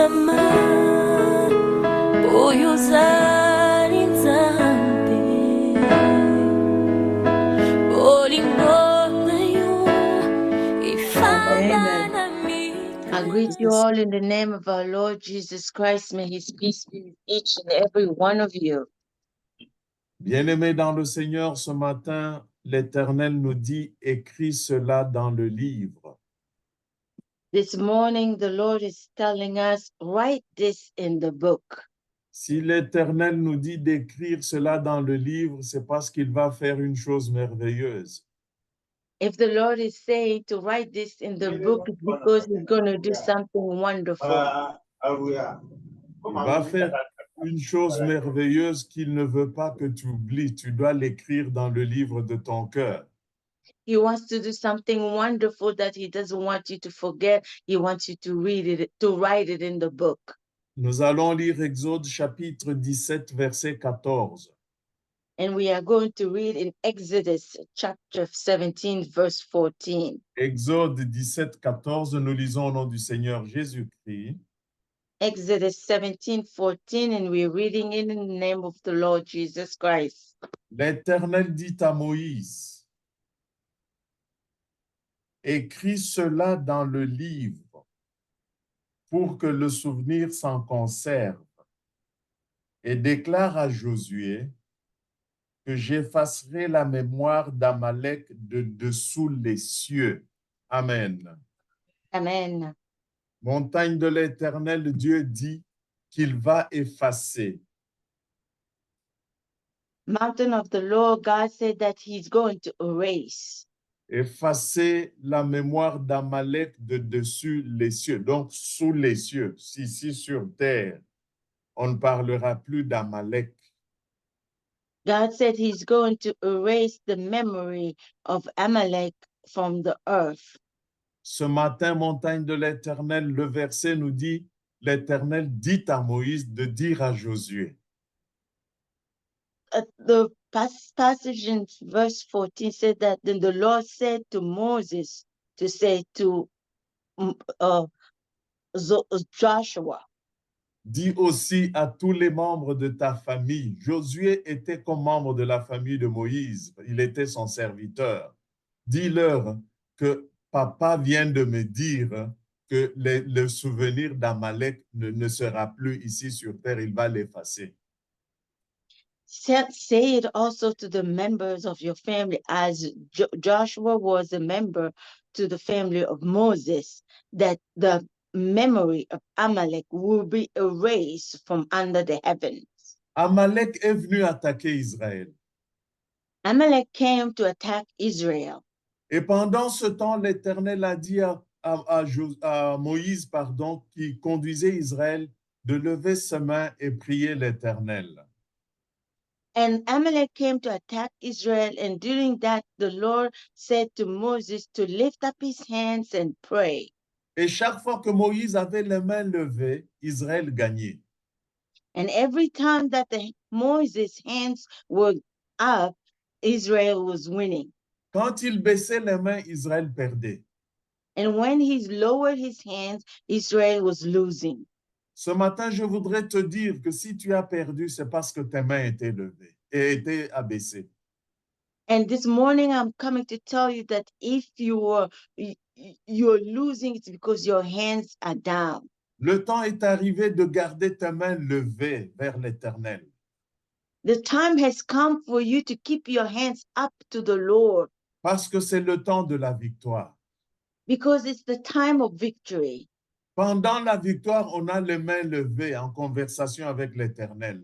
I greet you all in the name of our Lord Jesus Christ. May his peace be with each and every one of you. Bien-aimés dans le Seigneur, ce matin, l'Éternel nous dit, écris cela dans le livre. This morning, the Lord is telling us, write this in the book. Si l'Éternel nous dit d'écrire cela dans le livre, c'est parce qu'il va faire une chose merveilleuse. If the Lord is saying to write this in the book, it's because he's going to do something wonderful. Il va faire une chose merveilleuse qu'il ne veut pas que tu oublies. Tu dois l'écrire dans le livre de ton cœur. He wants to do something wonderful that he doesn't want you to forget. He wants you to read it, to write it in the book. Nous allons lire Exode chapitre 17, verset 14. And we are going to read in Exodus chapter 17, verse 14. Exode 17, 14, nous lisons au nom du Seigneur Jésus-Christ. Exodus 17, 14, and we're reading it in the name of the Lord Jesus Christ. L'Éternel dit à Moïse, écris cela dans le livre pour que le souvenir s'en conserve et déclare à Josué que j'effacerai la mémoire d'Amalek de dessous les cieux. Amen. Amen. Montagne de l'Éternel, Dieu dit qu'il va effacer. Mountain of the Lord, God said that he's going to erase. Effacer la mémoire d'Amalek de dessus les cieux, donc sous les cieux. Ici sur terre, on ne parlera plus d'Amalek. God said he's going to erase the memory of Amalek from the earth. Ce matin, montagne de l'Éternel, le verset nous dit, l'Éternel dit à Moïse de dire à Josué. The passage in verse 14 said that then the Lord said to Moses to say to Joshua. Dis aussi à tous les membres de ta famille. Josué était comme membre de la famille de Moïse. Il était son serviteur. Dis-leur que papa vient de me dire que le souvenir d'Amalek ne sera plus ici sur terre. Il va l'effacer. Say it also to the members of your family, as Joshua was a member to the family of Moses, that the memory of Amalek will be erased from under the heavens. Amalek est venu attaquer Israël. Amalek came to attack Israel. Et pendant ce temps, l'Éternel a dit à Moïse, qui conduisait Israël, de lever ses mains et prier l'Éternel. And Amalek came to attack Israel, and during that, the Lord said to Moses to lift up his hands and pray. Et chaque fois que Moïse avait les mains levées, Israël gagnait. And every time that Moses' hands were up, Israel was winning. Quand il baissait les mains, Israël perdait. And when he lowered his hands, Israel was losing. Ce matin, je voudrais te dire que si tu as perdu, c'est parce que tes mains étaient levées et étaient abaissées. And this morning, I'm coming to tell you that if you're losing, it's because your hands are down. Le temps est arrivé de garder tes mains levées vers l'Éternel. The time has come for you to keep your hands up to the Lord. Parce que c'est le temps de la victoire. Because it's the time of victory. Pendant la victoire, on a les mains levées en conversation avec l'Éternel.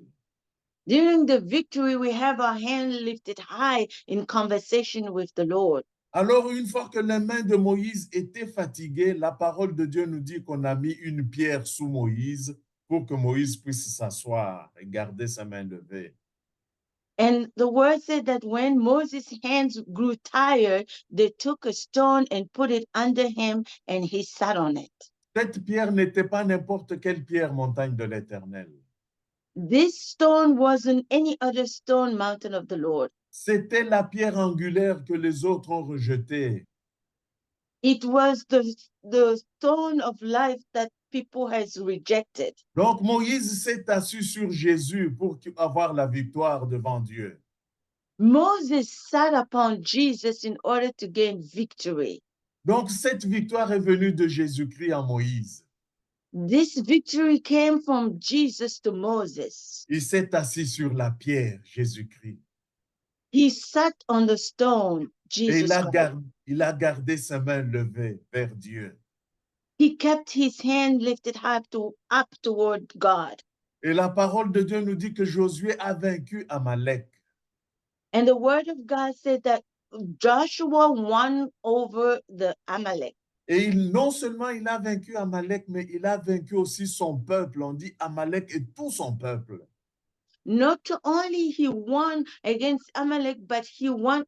During the victory, we have our hand lifted high in conversation with the Lord. Alors, une fois que les mains de Moïse étaient fatiguées, la parole de Dieu nous dit qu'on a mis une pierre sous Moïse pour que Moïse puisse s'asseoir et garder sa main levée. And the word said that when Moses' hands grew tired, they took a stone and put it under him, and he sat on it. Cette pierre n'était pas n'importe quelle pierre, montagne de l'Éternel. This stone wasn't any other stone, mountain of the Lord. C'était la pierre angulaire que les autres ont rejetée. It was the stone of life that people has rejected. Donc Moïse s'est assis sur Jésus pour avoir la victoire devant Dieu. Moses sat upon Jesus in order to gain victory. Donc cette victoire est venue de Jésus-Christ à Moïse. This victory came from Jesus to Moses. Il s'est assis sur la pierre, Jésus-Christ. He sat on the stone, Et Jesus Christ. il a gardé sa main levée vers Dieu. He kept his hand lifted up toward God. Et la parole de Dieu nous dit que Josué a vaincu Amalek. And the word of God said that Joshua won over the Amalek. Et non seulement il a vaincu Amalek, mais il a vaincu aussi son peuple. On dit Amalek et tout son peuple. Not only he won against Amalek, but he won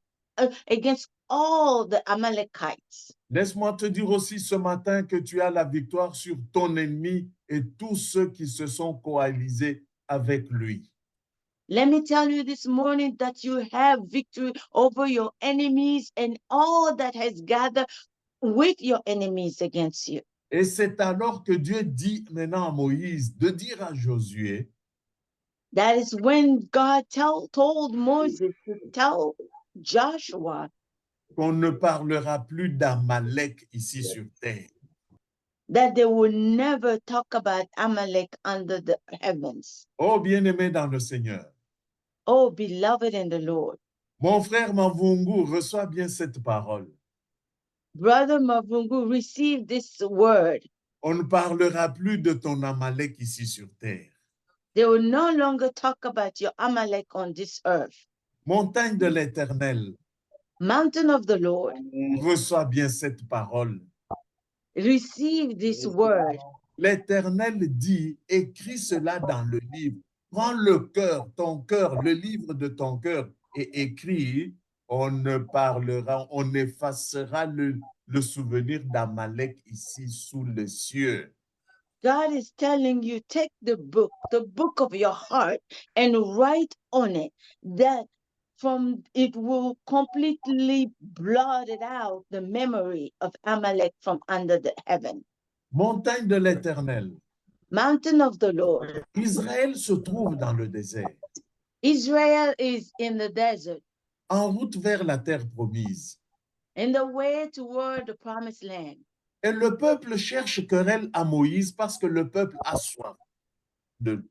against all the Amalekites. Laisse-moi te dire aussi ce matin que tu as la victoire sur ton ennemi et tous ceux qui se sont coalisés avec lui. Let me tell you this morning that you have victory over your enemies and all that has gathered with your enemies against you. Et c'est alors que Dieu dit maintenant à Moïse de dire à Josué, That is when God told Moses to tell Joshua qu'on ne parlera plus d'Amalek ici sur terre. that they will never talk about Amalek under the heavens. Oh, bien-aimé dans le Seigneur, Oh, beloved in the Lord. mon frère Mavungu, reçois bien cette parole. Brother Mavungu, receive this word. On ne parlera plus de ton Amalek ici sur terre. They will no longer talk about your Amalek on this earth. Montagne de l'Éternel, Mountain of the Lord, reçois bien cette parole. receive this word. L'Éternel dit, écris cela dans le livre. Prends le cœur, ton cœur, le livre de ton cœur et écris. On ne parlera, on effacera le souvenir d'Amalek ici sous les cieux. God is telling you, take the book of your heart, and write on it that from it will completely blot it out the memory of Amalek from under the heaven. Montagne de l'Éternel. Mountain of the Lord. Israël se trouve dans le désert, Israel is in the desert, en route vers la terre promise. in the way toward the promised land. Et le peuple cherche querelle à Moïse parce que le peuple a soif de.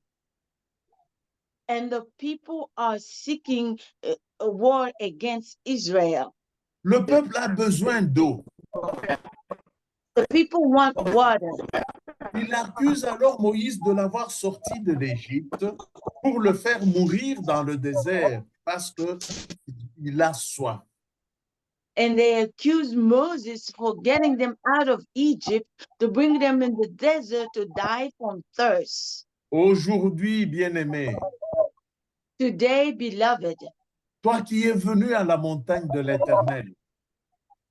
And the people are seeking a war against Israel. Le peuple a besoin d'eau. The people want water. Il accuse alors Moïse de l'avoir sorti de l'Égypte pour le faire mourir dans le désert parce qu'il a soif. And they accuse Moses for getting them out of Egypt to bring them in the desert to die from thirst. Aujourd'hui, bien-aimé, Today, beloved, toi qui es venu à la montagne de l'Éternel,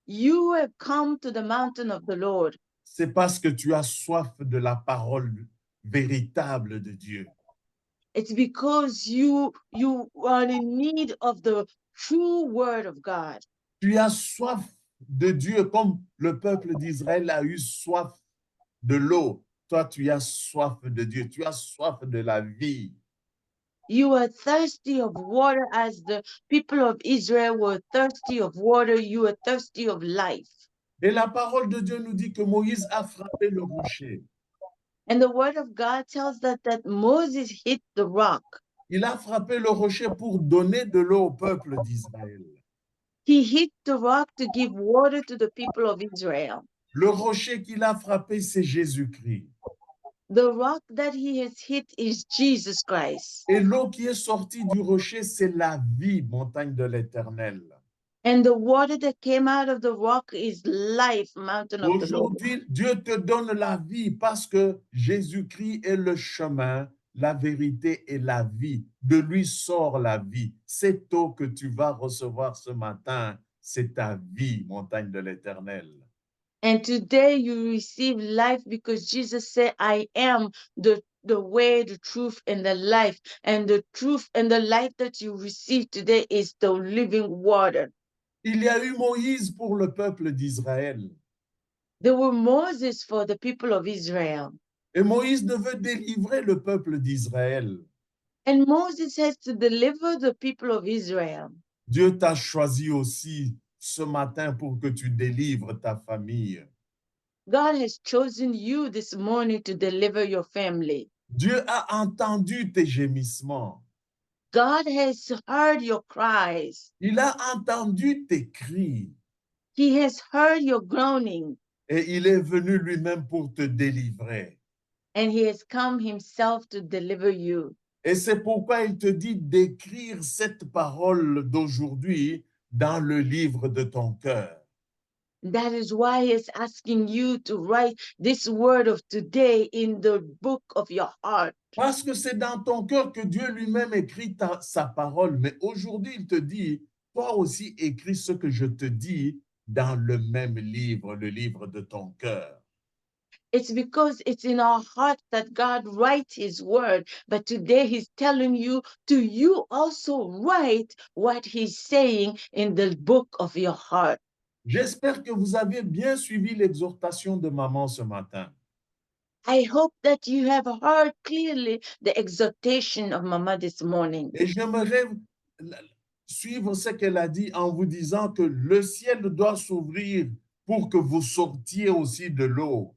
you have come to the mountain of the Lord. c'est parce que tu as soif de la parole véritable de Dieu. It's because you are in need of the true word of God. Tu as soif de Dieu comme le peuple d'Israël a eu soif de l'eau. Toi, tu as soif de Dieu. Tu as soif de la vie. You are thirsty of water as the people of Israel were thirsty of water. You are thirsty of life. Et la parole de Dieu nous dit que Moïse a frappé le rocher. And the word of God tells us that Moses hit the rock. Il a frappé le rocher pour donner de l'eau au peuple d'Israël. He hit the rock to give water to the people of Israel. Le rocher qu'il a frappé, c'est Jésus-Christ. The rock that he has hit is Jesus Christ. Et l'eau qui est sortie du rocher, c'est la vie, montagne de l'Éternel. And the water that came out of the rock is life, mountain of the Lord. Aujourd'hui, Dieu te donne la vie parce que Jésus-Christ est le chemin, la vérité et la vie. De lui sort la vie. Cette eau que tu vas recevoir ce matin, c'est ta vie, montagne de l'Éternel. And today you receive life because Jesus said, I am the way, the truth, and the life. And the truth and the life that you receive today is the living water. Il y a eu Moïse pour le peuple d'Israël. There were Moses for the people of Israel. Et Moïse devait délivrer le peuple d'Israël. And Moses has to deliver the people of Israel. Dieu t'a choisi aussi ce matin pour que tu délivres ta famille. God has chosen you this morning to deliver your family. Dieu a entendu tes gémissements. God has heard your cries. Il a entendu tes cris He has heard your groaning, et il est venu lui-même pour te délivrer. and he has come himself to deliver you. Et c'est pourquoi il te dit d'écrire cette parole d'aujourd'hui dans le livre de ton cœur. That is why he is asking you to write this word of today in the book of your heart. Parce que c'est dans ton cœur que Dieu lui-même écrit sa parole. Mais aujourd'hui, il te dit, toi aussi écris ce que je te dis dans le même livre, le livre de ton cœur. It's because it's in our heart that God writes his word. But today he's telling you to you also write what he's saying in the book of your heart. J'espère que vous avez bien suivi l'exhortation de maman ce matin. I hope that you have heard clearly the exhortation of Mama this morning. Et j'aimerais suivre ce qu'elle a dit en vous disant que le ciel doit s'ouvrir pour que vous sortiez aussi de l'eau.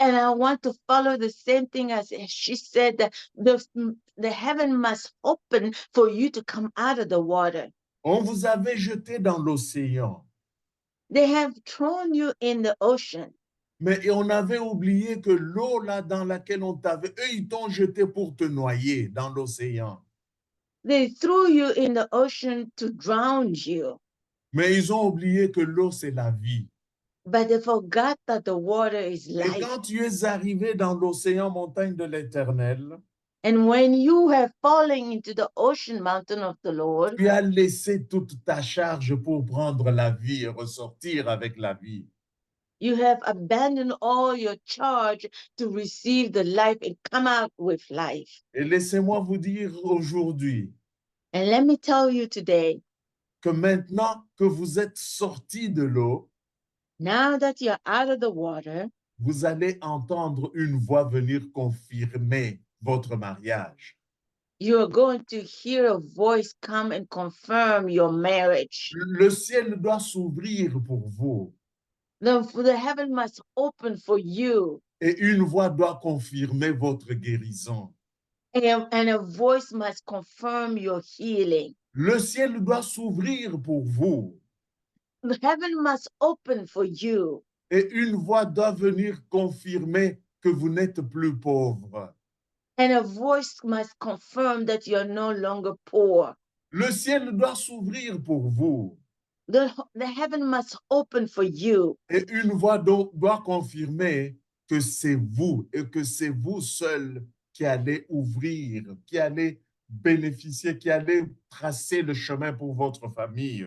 And I want to follow the same thing as she said, that the heaven must open for you to come out of the water. On vous avait jeté dans l'océan, They have thrown you in the ocean. mais on avait oublié que l'eau là dans laquelle on t'avait, eux ils t'ont jeté pour te noyer dans l'océan. They threw you in the ocean to drown you. Mais ils ont oublié que l'eau c'est la vie. But they forgot that the water is Et life. quand tu es arrivé dans l'océan montagne de l'Éternel, And when you have fallen into the ocean mountain of the Lord, tu as laissé toute ta charge pour prendre la vie et ressortir avec la vie. you have abandoned all your charge to receive the life and come out with life. Et laissez-moi vous dire aujourd'hui And let me tell you today, que maintenant que vous êtes sortis de l'eau, now that you're out of the water, vous allez entendre une voix venir confirmer votre mariage. you're going to hear a voice come and confirm your marriage. Le ciel doit s'ouvrir pour vous The heaven must open for you, et une voix doit confirmer votre guérison. and a voice must confirm your healing. Le ciel doit s'ouvrir pour vous The heaven must open for you, et une voix doit venir confirmer que vous n'êtes plus pauvre. and a voice must confirm that you're no longer poor. Le ciel doit s'ouvrir pour vous The heaven must open for you, et une voix doit confirmer que c'est vous et que c'est vous seul qui allez ouvrir, qui allez bénéficier, qui allez tracer le chemin pour votre famille.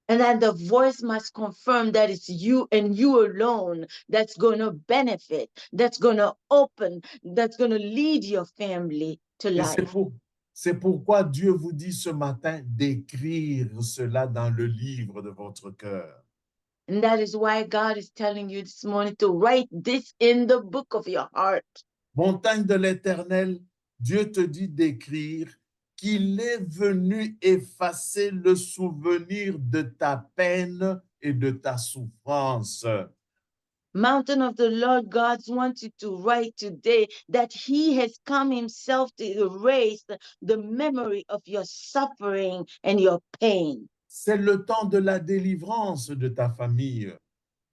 and that the voice must confirm that it's you and you alone that's going to benefit, that's going to open, that's going to lead your family to Et life. c'est pourquoi Dieu vous dit ce matin d'écrire cela dans le livre de votre cœur. And that is why God is telling you this morning to write this in the book of your heart. Montagne de l'Éternel, Dieu te dit d'écrire qu'il est venu effacer le souvenir de ta peine et de ta souffrance. Mountain of the Lord, God wants you to write today that he has come himself to erase the memory of your suffering and your pain. C'est le temps de la délivrance de ta famille.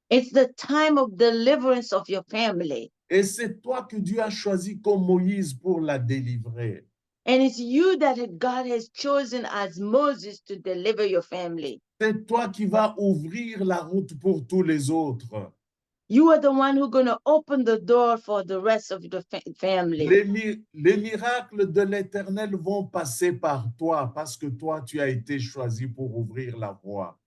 It's the time of deliverance of your family. Et c'est toi que Dieu a choisi comme Moïse pour la délivrer. And it's you that God has chosen as Moses to deliver your family. C'est toi qui vas ouvrir la route pour tous les autres. You are the one who's going to open the door for the rest of the family. Les miracles de l'Éternel vont passer par toi parce que toi, tu as été choisi pour ouvrir la voie.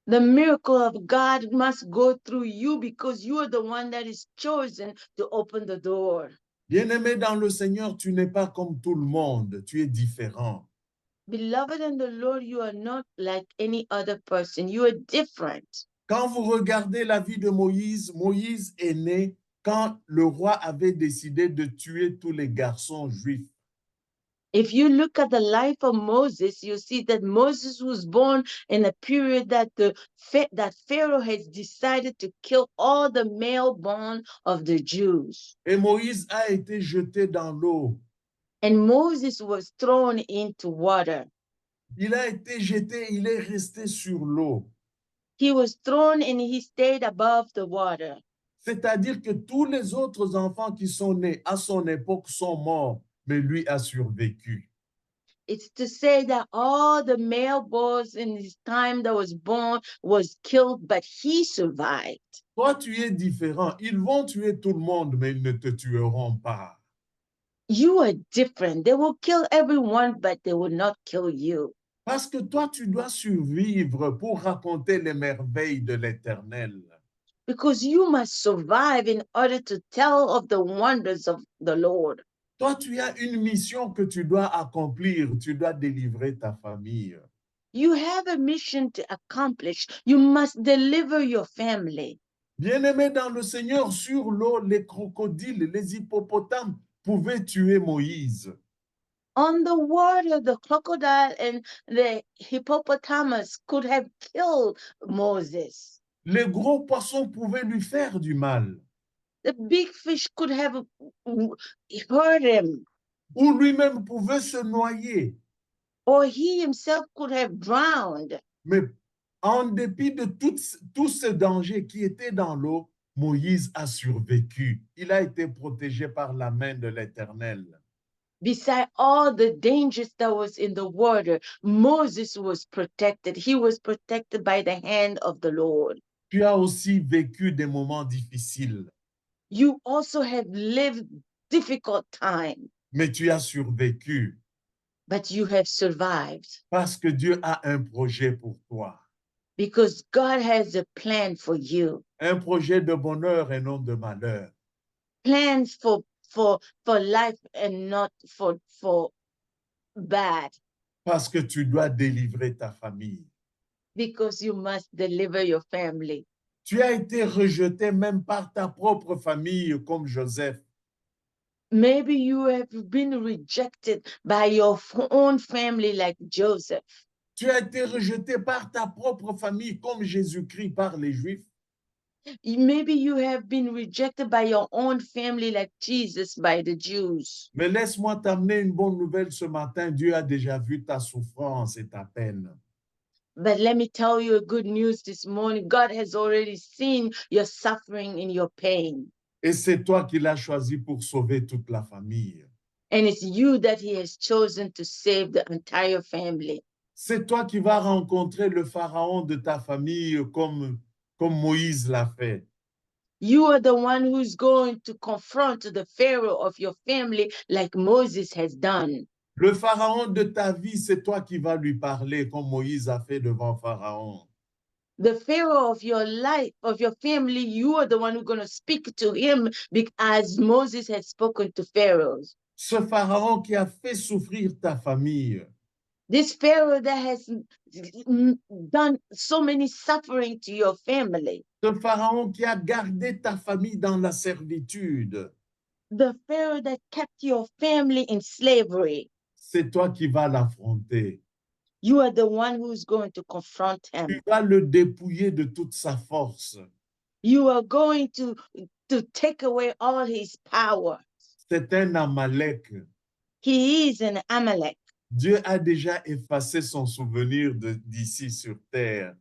The miracle of God must go through you because you are the one that is chosen to open the door. Bien-aimé dans le Seigneur, tu n'es pas comme tout le monde, tu es différent. Beloved in the Lord, you are not like any other person. You are different. Quand vous regardez la vie de Moïse, Moïse est né quand le roi avait décidé de tuer tous les garçons juifs. If you look at the life of Moses, you see that Moses was born in a period that that Pharaoh has decided to kill all the male born of the Jews. Et Moïse a été jeté dans l'eau. And Moses was thrown into water. Il a été jeté, il est resté sur l'eau. He was thrown and he stayed above the water. C'est-à-dire que tous les autres enfants qui sont nés à son époque sont morts, mais lui a survécu. It's to say that all the male boys in his time that was born was killed, but he survived. Toi, tu es différent. Ils vont tuer tout le monde, mais ils ne te tueront pas. You are different. They will kill everyone, but they will not kill you. Parce que toi, tu dois survivre pour raconter les merveilles de l'Éternel. Because you must survive in order to tell of the wonders of the Lord. Toi, tu as une mission que tu dois accomplir. Tu dois délivrer ta famille. You have a mission to accomplish. You must deliver your family. Bien-aimés dans le Seigneur, sur l'eau, les crocodiles, les hippopotames pouvaient tuer Moïse. On the water, the crocodile and the hippopotamus could have killed Moses. Les gros poissons pouvaient lui faire du mal. The big fish could have hurt him, Ou lui-même pouvait se noyer. or he himself could have drowned. Mais en dépit de tout ce danger qui était dans l'eau, Moïse a survécu. Il a été protégé par la main de l'Éternel. Beside all the dangers that was in the water, Moses was protected. He was protected by the hand of the Lord. Tu as aussi vécu des moments difficiles, You also have lived difficult times, mais tu as survécu but you have survived parce que Dieu a un projet pour toi. because God has a plan for you. Un projet de bonheur et non de malheur. Plans for life and not for bad, Parce que tu dois délivrer ta famille. because you must deliver your family. Tu as été rejeté même par ta propre famille comme Joseph. Maybe you have been rejected by your own family like Joseph. Tu as été rejeté par ta propre famille comme Jésus-Christ par les Juifs. Maybe you have been rejected by your own family like Jesus by the Jews. Mais laisse-moi t'amener une bonne nouvelle ce matin. Dieu a déjà vu ta souffrance et ta peine. But let me tell you a good news this morning. God has already seen your suffering and your pain. Et c'est toi qui l'as choisi pour sauver toute la famille. And it's you that he has chosen to save the entire family. C'est toi qui vas rencontrer le pharaon de ta famille comme Moïse l'a fait. You are the one who's going to confront the Pharaoh of your family like Moses has done. Le pharaon de ta vie, c'est toi qui vas lui parler comme Moïse a fait devant Pharaon. The Pharaoh of your life, of your family, you are the one who's going to speak to him as Moses had spoken to Pharaoh. Ce pharaon qui a fait souffrir ta famille. This Pharaoh that has done so many suffering to your family. Ce pharaon qui a gardé ta famille dans la servitude. The Pharaoh that kept your family in slavery. C'est toi qui vas l'affronter. You are the one who's going to confront him. Tu vas le dépouiller de toute sa force. You are going to take away all his power. C'est un Amalek. He is an Amalek. Dieu a déjà effacé son souvenir d'ici sur terre.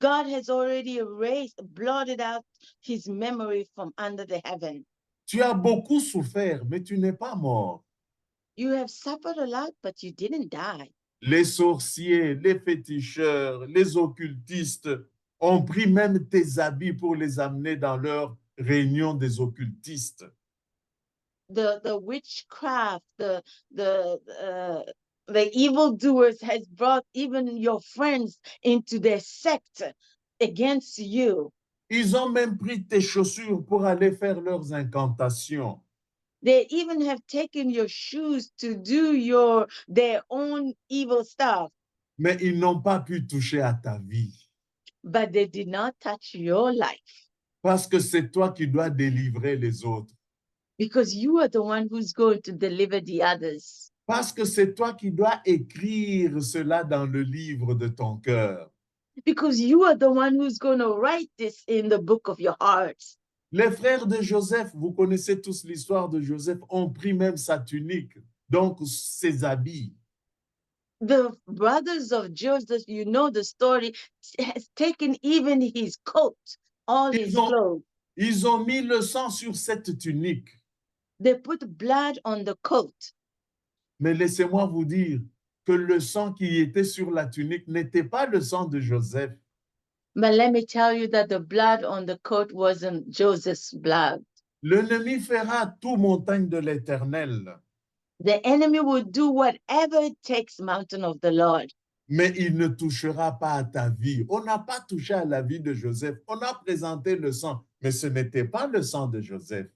God has already erased, blotted out his memory from under the heaven. Tu as beaucoup souffert, mais tu n'es pas mort. You have suffered a lot, but you didn't die. Les sorciers, les féticheurs, les occultistes ont pris même tes habits pour les amener dans leur réunion des occultistes. The witchcraft, the evildoers has brought even your friends into their sect against you. Ils ont même pris tes chaussures pour aller faire leurs incantations. They even have taken your shoes to do their own evil stuff. Mais ils n'ont pas pu toucher à ta vie. But they did not touch your life. Parce que c'est toi qui dois délivrer les autres. because you are the one who's going to deliver the others. Parce que c'est toi qui dois écrire cela dans le livre de ton cœur. Because you are the one who's going to write this in the book of your heart. Les frères de Joseph, vous connaissez tous l'histoire de Joseph, ont pris même sa tunique, donc ses habits. The brothers of Joseph, you know the story, has taken even his coat, all his Ils ont, clothes. ils ont mis le sang sur cette tunique. They put blood on the coat. Mais laissez-moi vous dire que le sang qui était sur la tunique n'était pas le sang de Joseph. But let me tell you that the blood on the coat wasn't Joseph's blood. L'ennemi fera tout montagne de l'Éternel, The enemy will do whatever it takes, mountain of the Lord. mais il ne touchera pas à ta vie. On n'a pas touché à la vie de Joseph. On a présenté le sang, mais ce n'était pas le sang de Joseph.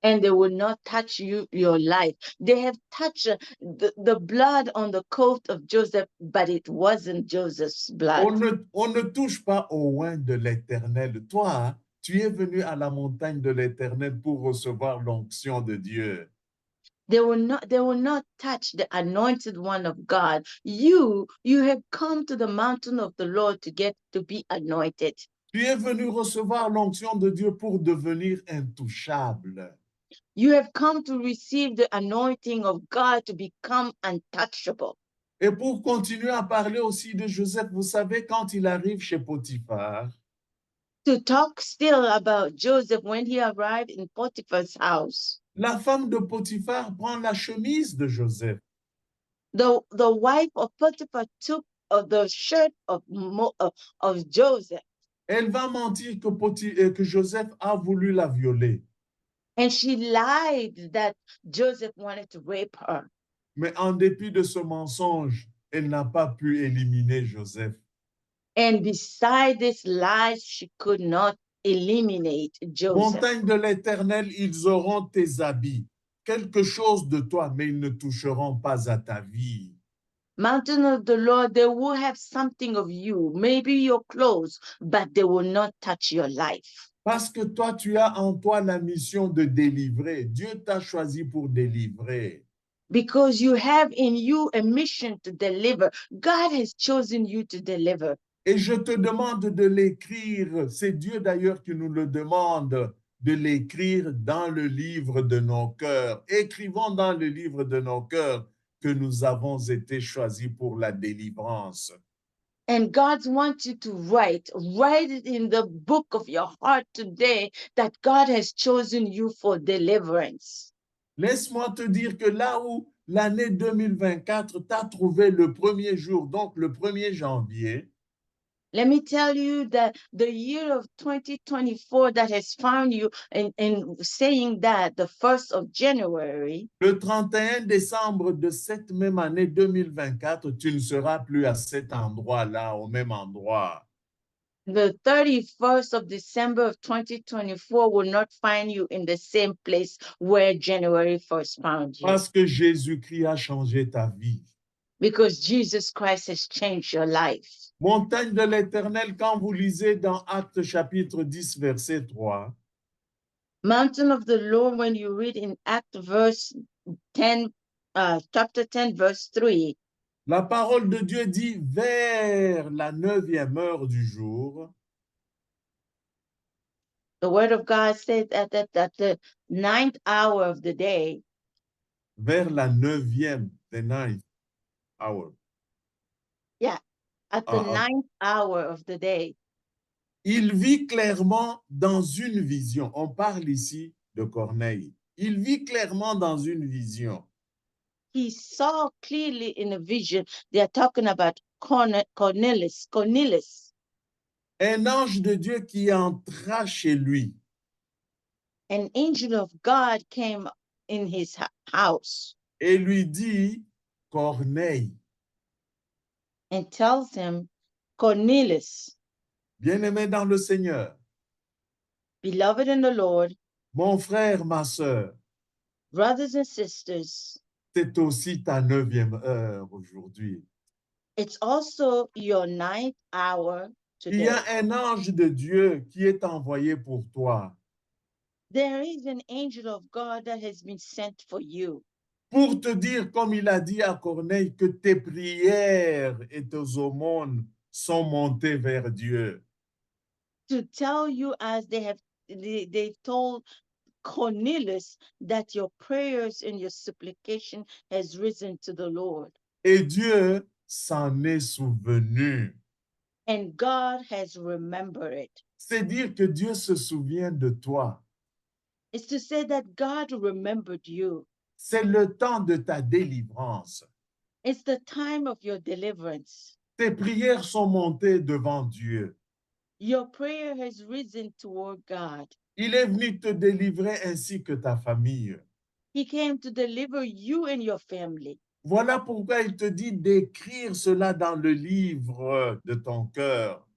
And they will not touch your life. They have touched the blood on the coat of Joseph, but it wasn't Joseph's blood. On ne touche pas au oint de l'Éternel. Toi, hein, tu es venu à la montagne de l'Éternel pour recevoir l'onction de Dieu. They will not touch the anointed one of God. You have come to the mountain of the Lord to be anointed. Tu es venu recevoir l'onction de Dieu pour devenir intouchable. You have come to receive the anointing of God to become untouchable. Et pour continuer à parler aussi de Joseph, vous savez, quand il arrive chez Potiphar, To talk still about Joseph when he arrived in Potiphar's house, la femme de Potiphar prend la chemise de Joseph. the wife of Potiphar took the shirt of Joseph, Elle va mentir que Joseph a voulu la violer. and she lied that Joseph wanted to rape her. Mais en dépit de ce mensonge, elle n'a pas pu éliminer Joseph. And beside this lie, she could not eliminate Joseph. Montagne de l'Éternel, ils auront tes habits, quelque chose de toi, mais ils ne toucheront pas à ta vie. Mountain of the Lord, they will have something of you, maybe your clothes, but they will not touch your life. Parce que toi, tu as en toi la mission de délivrer. Dieu t'a choisi pour délivrer. Because you have in you a mission to deliver. God has chosen you to deliver. Et je te demande de l'écrire. C'est Dieu d'ailleurs qui nous le demande de l'écrire dans le livre de nos cœurs. Écrivons dans le livre de nos cœurs que nous avons été choisis pour la délivrance. And God wants you to write it in the book of your heart today that God has chosen you for deliverance. Laisse-moi te dire que là où l'année 2024 t'a trouvé le premier jour, donc le 1er janvier, Let me tell you that the year of 2024 that has found you in saying that the 1st of January, le 31 décembre de cette même année 2024, tu ne seras plus à cet endroit-là, au même endroit. the 31st of December of 2024 will not find you in the same place where January 1st found you. Parce que Jésus-Christ a changé ta vie. Because Jesus Christ has changed your life. Montagne de l'Éternel, quand vous lisez dans Actes chapitre 10, verset 3, Mountain of the Lord, when you read in chapter 10, verse 3, la parole de Dieu dit vers la 9e heure du jour, the word of God says that the 9th hour of the day, vers la 9e, the 9th hour. at the 9th hour of the day, il vit clairement dans une vision. On parle ici de Corneille. Il vit clairement dans une vision. he saw clearly in a vision. They are talking about Cornelius. Un ange de Dieu qui entra chez lui. An angel of God came in his house Et lui dit, Corneille. and tells him, Cornelius, Bien-aimé dans le Seigneur, beloved in the Lord, mon frère, ma sœur, brothers and sisters, c'est aussi ta 9e heure aujourd'hui. it's also your 9th hour. Il y a today. un ange de Dieu qui est envoyé pour toi, There is an angel of God that has been sent for you pour te dire, comme il a dit à Corneille, que tes prières et tes aumônes sont montées vers Dieu. to tell you, as they've told Cornelius, that your prayers and your supplication has risen to the Lord, Et Dieu s'en est souvenu. and God has remembered it. C'est dire que Dieu se souvient de toi. It's to say that God remembered you. C'est le temps de ta délivrance. It's the time of your deliverance. Tes prières sont montées devant Dieu. Your prayer has risen toward God. Il est venu te délivrer ainsi que ta famille. He came to deliver you and your family. Voilà pourquoi il te dit d'écrire cela dans le livre de ton cœur.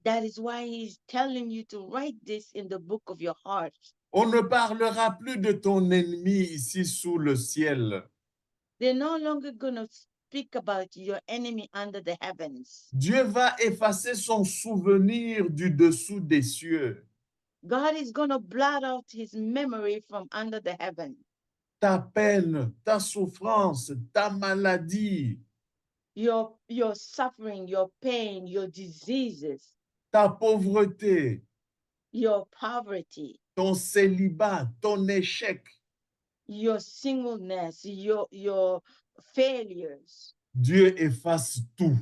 That is why he's telling you to write this in the book of your heart. On ne parlera plus de ton ennemi ici sous le ciel. They're no longer going to speak about your enemy under the heavens. Dieu va effacer son souvenir du dessous des cieux. God is going to blot out his memory from under the heavens. Ta peine, ta souffrance, ta maladie, Your suffering, your pain, your diseases, ta pauvreté, your poverty, ton célibat, ton échec. your singleness, your failures. Dieu efface tout.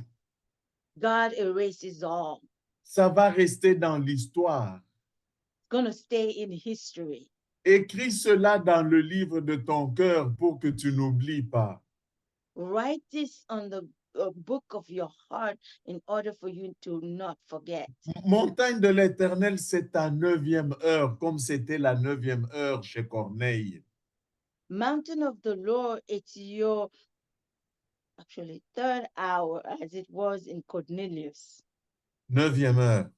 God erases all. Ça va rester dans l'histoire. It's going to stay in history. Écris cela dans le livre de ton cœur pour que tu n'oublies pas. Write this on the book of your heart in order for you to not forget. Montagne de l'Éternel, c'est ta 9e heure, comme c'était la 9e heure chez Corneille. Mountain of the Lord, it's your actually third hour, as it was in Cornelius. 9e heure.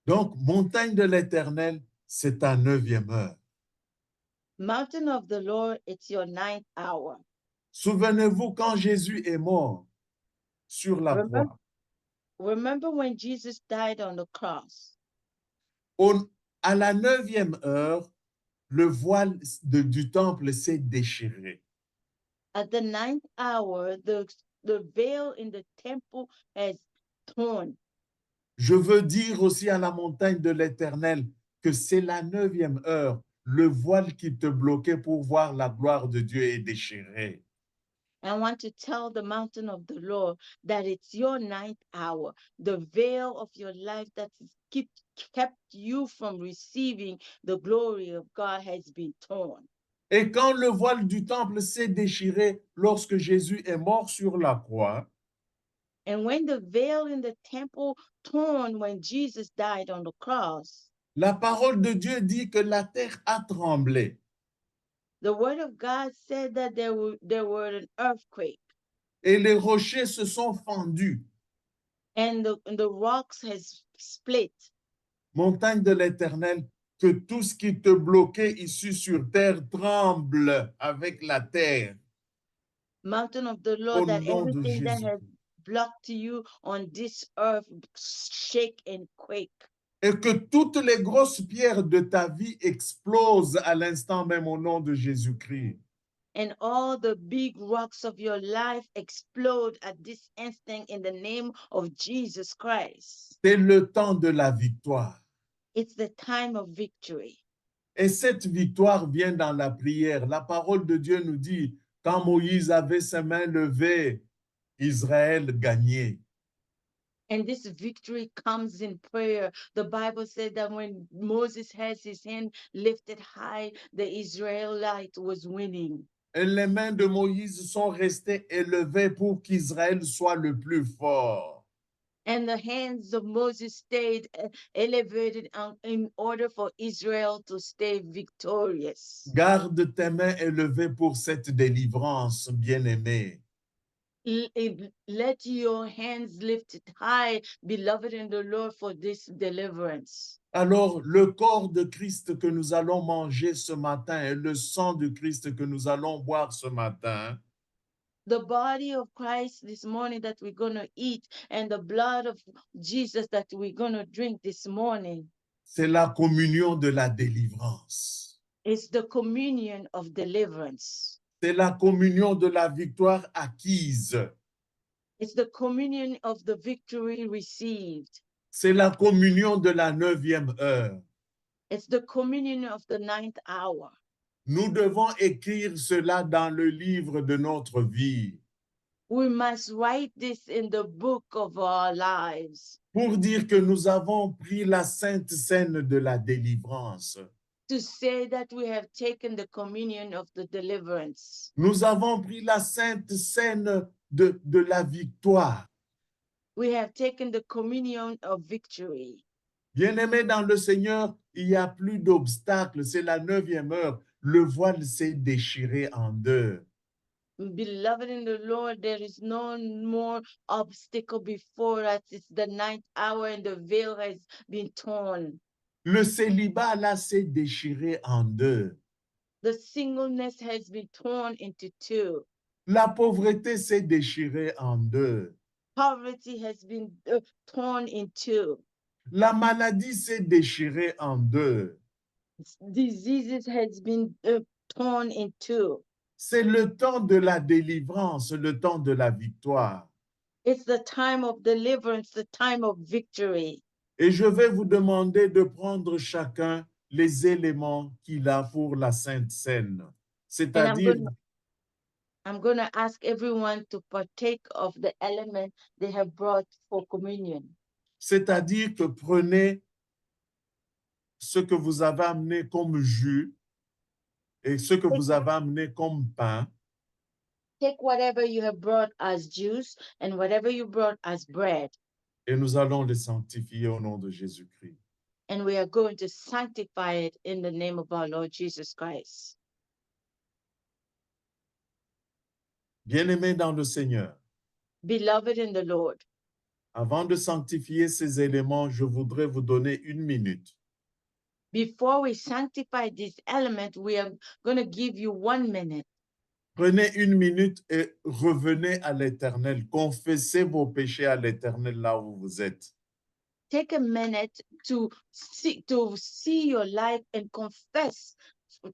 Donc, montagne de l'Éternel, c'est ta 9e heure. Mountain of the Lord, it's your ninth hour. Souvenez-vous quand Jésus est mort sur la Remember, croix. remember when Jesus died on the cross? À la 9e heure, le voile du temple s'est déchiré. At the ninth hour, the veil in the temple has torn. Je veux dire aussi à la montagne de l'Éternel que c'est la 9e heure. Le voile qui te bloquait pour voir la gloire de Dieu est déchiré. I want to tell the mountain of the Lord that it's your ninth hour. The veil of your life that kept you from receiving the glory of God has been torn. Et quand le voile du temple s'est déchiré lorsque Jésus est mort sur la croix, And when the veil in the temple torn when Jesus died on the cross, la parole de Dieu dit que la terre a tremblé. the word of God said that there were an earthquake Et les rochers se sont fendus. and the rocks has split. Montagne de l'Éternel, que tout ce qui te bloquait ici sur terre tremble avec la terre. Mountain of the Au Lord, that nom de everything that Jésus. has blocked you on this earth shake and quake. Et que toutes les grosses pierres de ta vie explosent à l'instant même au nom de Jésus-Christ. And all the big rocks of your life explode at this instant in the name of Jesus Christ. C'est le temps de la victoire. It's the time of victory. Et cette victoire vient dans la prière. La parole de Dieu nous dit, quand Moïse avait ses mains levées, Israël gagnait. And this victory comes in prayer. The Bible said that when Moses has his hand lifted high, the Israelite was winning. Et les mains de Moïse sont restées élevées pour qu'Israël soit le plus fort. And the hands of Moses stayed elevated in order for Israel to stay victorious. Garde tes mains élevées pour cette délivrance, bien-aimée. Let your hands lifted high, beloved in the Lord, for this deliverance. Alors, le corps de Christ que nous allons manger ce matin et le sang de Christ que nous allons boire ce matin the body of Christ this morning that we're going to eat and the blood of Jesus that we're going to drink this morning. C'est la communion de la délivrance. It's the communion of deliverance. C'est la communion de la victoire acquise. It's the communion of the victory received. C'est la communion de la 9e heure. It's the communion of the 9th hour. Nous devons écrire cela dans le livre de notre vie We must write this in the book of our lives pour dire que nous avons pris la sainte scène de la délivrance. to say that we have taken the communion of the deliverance. Nous avons pris la sainte scène de la victoire. We have taken the communion of victory. Bien-aimés dans le Seigneur, il n'y a plus d'obstacles. C'est la 9e heure. Le voile s'est déchiré en deux. Beloved in the Lord, there is no more obstacle before us. It's the 9th hour and the veil has been torn. Le célibat là s'est déchiré en deux. The singleness has been torn into two. La pauvreté s'est déchirée en deux. Poverty has been torn in two. La maladie s'est déchirée en deux. Diseases has been torn in two. C'est le temps de la délivrance, le temps de la victoire. It's the time of deliverance, the time of victory. Et je vais vous demander de prendre chacun les éléments qu'il a pour la Sainte Seine. C'est-à-dire, I'm going to ask everyone to partake of the element they have brought for communion. c'est-à-dire que prenez ce que vous avez amené comme jus et ce que vous avez amené comme pain. Take whatever you have brought as juice and whatever you brought as bread, Et nous allons les sanctifier au nom de Jésus-Christ. and we are going to sanctify it in the name of our Lord Jesus Christ. Bien-aimés dans le Seigneur, Beloved in the Lord, avant de sanctifier ces éléments, je voudrais vous donner 1 minute. before we sanctify this element, we are going to give you 1 minute. Prenez 1 minute et revenez à l'Éternel. Confessez vos péchés à l'Éternel là où vous êtes. Take a minute to see your life and confess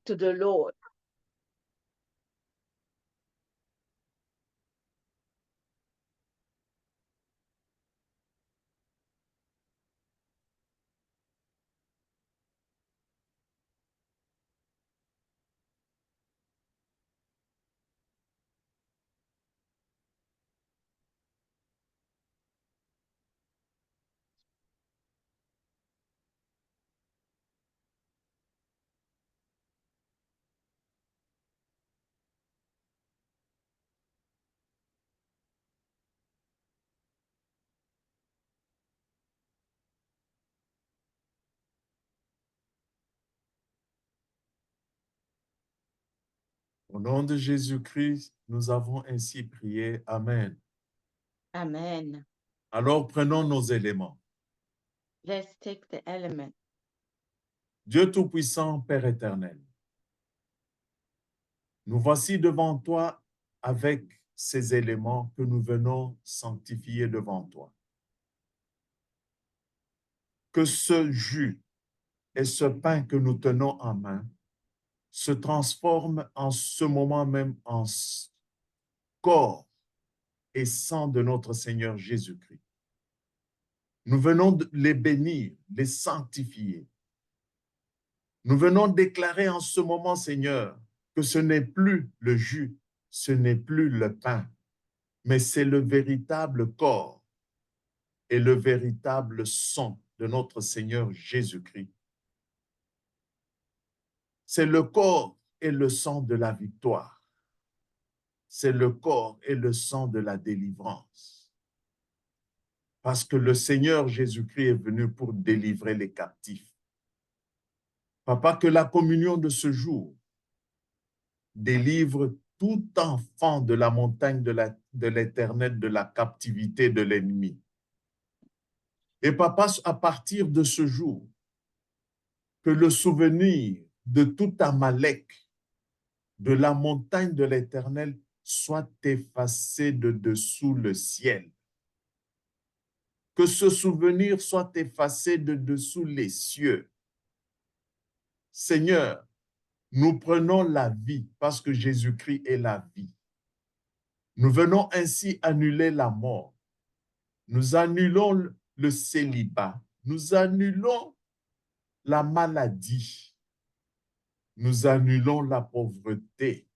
to the Lord. Au nom de Jésus-Christ, nous avons ainsi prié. Amen. Amen. Alors prenons nos éléments. Let's take the element. Dieu Tout-Puissant, Père éternel, nous voici devant toi avec ces éléments que nous venons sanctifier devant toi. Que ce jus et ce pain que nous tenons en main se transforment en ce moment même en corps et sang de notre Seigneur Jésus-Christ. Nous venons les bénir, les sanctifier. Nous venons déclarer en ce moment, Seigneur, que ce n'est plus le jus, ce n'est plus le pain, mais c'est le véritable corps et le véritable sang de notre Seigneur Jésus-Christ. C'est le corps et le sang de la victoire. C'est le corps et le sang de la délivrance. Parce que le Seigneur Jésus-Christ est venu pour délivrer les captifs. Papa, que la communion de ce jour délivre tout enfant de la montagne de l'Éternel, de la captivité de l'ennemi. Et papa, à partir de ce jour, que le souvenir de tout Amalek, de la montagne de l'Éternel, soit effacé de dessous le ciel. Que ce souvenir soit effacé de dessous les cieux. Seigneur, nous prenons la vie parce que Jésus-Christ est la vie. Nous venons ainsi annuler la mort. Nous annulons le célibat. Nous annulons la maladie. Nous annulons la pauvreté.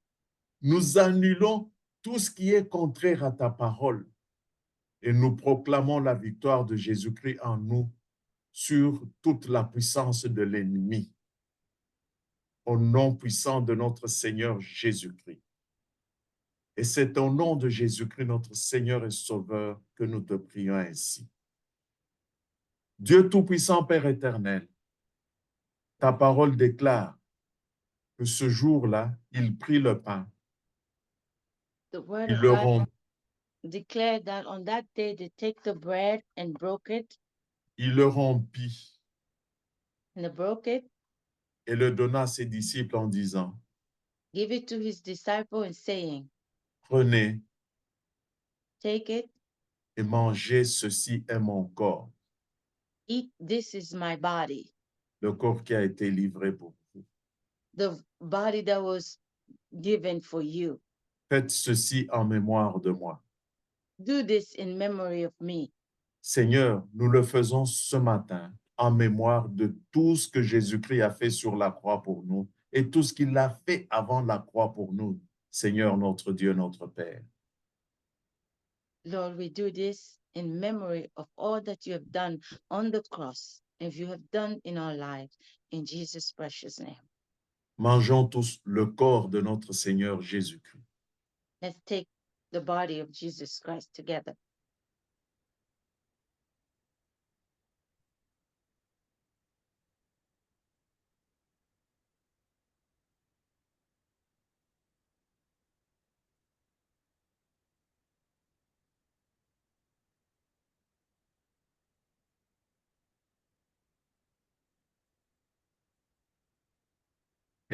Nous annulons tout ce qui est contraire à ta parole. Et nous proclamons la victoire de Jésus-Christ en nous sur toute la puissance de l'ennemi. Au nom puissant de notre Seigneur Jésus-Christ. Et c'est au nom de Jésus-Christ, notre Seigneur et Sauveur, que nous te prions ainsi. Dieu Tout-Puissant, Père éternel, ta parole déclare que ce jour-là, il prit le pain, The word il of le God rompit, declared that on that day they take the bread and broke it, il le rompit and they broke it, et le donna à ses disciples en disant, give it to his disciple and saying, prenez take it, et mangez, ceci est mon corps, eat, this is my body, le corps qui a été livré pour vous. the body that was given for you. Faites ceci en mémoire de moi. Do this in memory of me. Seigneur, nous le faisons ce matin en mémoire de tout ce que Jésus-Christ a fait sur la croix pour nous et tout ce qu'il a fait avant la croix pour nous, Seigneur notre Dieu, notre Père. Lord, we do this in memory of all that you have done on the cross and you have done in our lives, in Jesus' precious name. Mangeons tous le corps de notre Seigneur Jésus-Christ. Let's take the body of Jesus Christ together.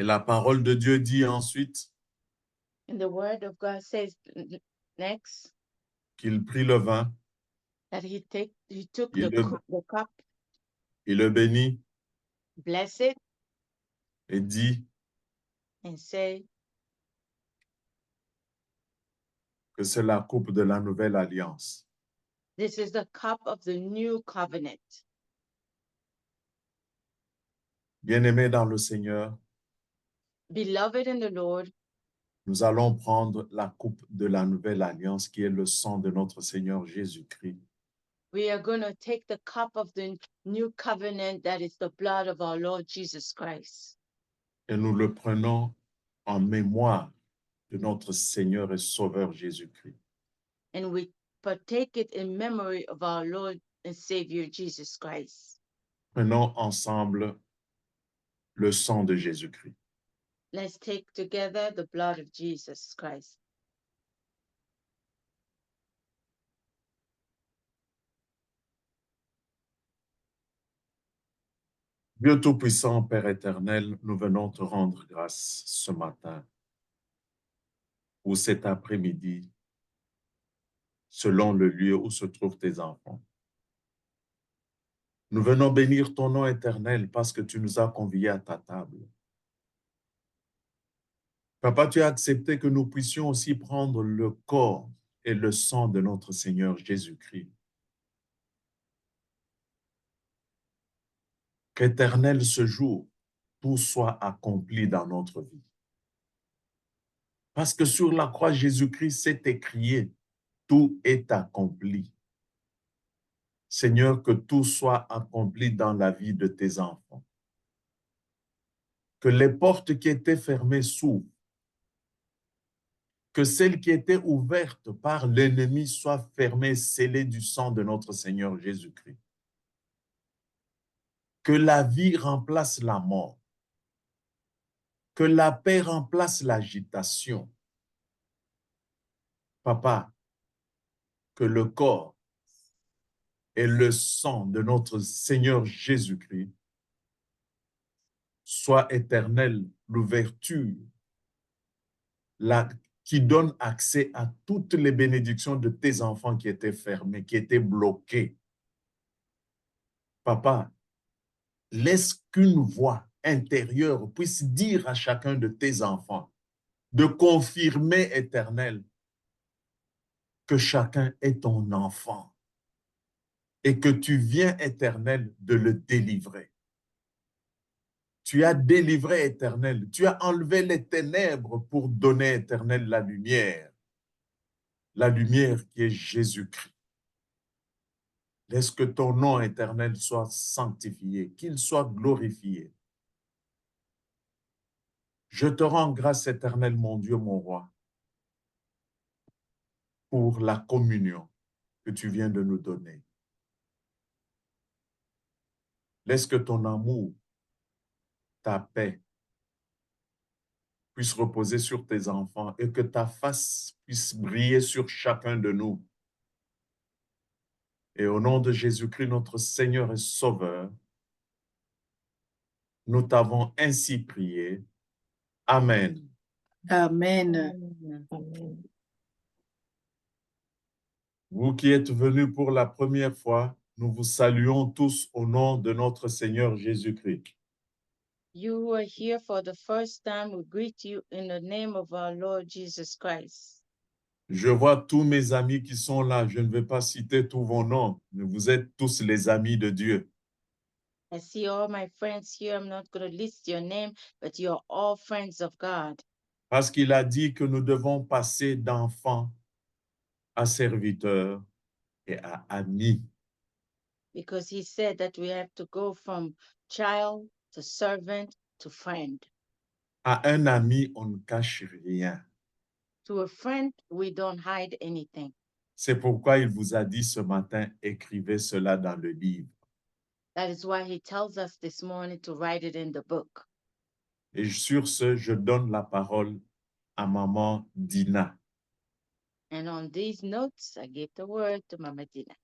Et la parole de Dieu dit ensuite And the word of God says next qu'il prit le vin, that he took il the cup, il le bénit blessed it, et dit and say, que c'est la coupe de la nouvelle alliance. this is the cup of the new covenant. Bien-aimés dans le Seigneur, Beloved in the Lord, nous allons prendre la coupe de la nouvelle alliance qui est le sang de notre Seigneur Jésus-Christ. we are going to take the cup of the new covenant that is the blood of our Lord Jesus Christ. Et nous le prenons en mémoire de notre Seigneur et Sauveur Jésus-Christ. And we partake it in memory of our Lord and Savior Jesus Christ. Prenons ensemble le sang de Jésus-Christ. Let's take together the blood of Jesus Christ. Dieu Tout-Puissant, Père éternel, nous venons te rendre grâce ce matin ou cet après-midi, selon le lieu où se trouvent tes enfants. Nous venons bénir ton nom éternel parce que tu nous as conviés à ta table. Papa, tu as accepté que nous puissions aussi prendre le corps et le sang de notre Seigneur Jésus-Christ. Qu'éternel ce jour, tout soit accompli dans notre vie. Parce que sur la croix, Jésus-Christ s'est écrié, tout est accompli. Seigneur, que tout soit accompli dans la vie de tes enfants. Que les portes qui étaient fermées s'ouvrent. Que celles qui étaient ouvertes par l'ennemi soient fermées, scellées du sang de notre Seigneur Jésus-Christ. Que la vie remplace la mort. Que la paix remplace l'agitation. Papa, que le corps et le sang de notre Seigneur Jésus-Christ soit éternel, l'ouverture qui donne accès à toutes les bénédictions de tes enfants qui étaient fermées, qui étaient bloquées. Papa, laisse qu'une voix intérieure puisse dire à chacun de tes enfants de confirmer, Éternel, que chacun est ton enfant et que tu viens, Éternel, de le délivrer. Tu as délivré, Éternel, tu as enlevé les ténèbres pour donner, Éternel, la lumière qui est Jésus-Christ. Laisse que ton nom, Éternel, soit sanctifié, qu'il soit glorifié. Je te rends grâce, Éternel, mon Dieu, mon roi, pour la communion que tu viens de nous donner. Laisse que ton amour, ta paix, puisse reposer sur tes enfants et que ta face puisse briller sur chacun de nous. Et au nom de Jésus-Christ, notre Seigneur et Sauveur, nous t'avons ainsi prié. Amen. Amen. Amen. Vous qui êtes venus pour la première fois, nous vous saluons tous au nom de notre Seigneur Jésus-Christ. You who are here for the first time, we greet you in the name of our Lord Jesus Christ. Je vois tous mes amis qui sont là. Je ne vais pas citer tous vos noms, mais vous êtes tous les amis de Dieu. I see all my friends here. I'm not going to list your name, but you're all friends of God. Parce qu'il a dit que nous devons passer d'enfants à serviteurs et à amis. Because he said that we have to go from child to servant to friend. À un ami, on ne cache rien. To a friend, we don't hide anything. C'est pourquoi il vous a dit ce matin, écrivez cela dans le livre. That is why he tells us this morning to write it in the book. Et sur ce, je donne la parole à maman Dina. And on these notes, I give the word to Mama Dina.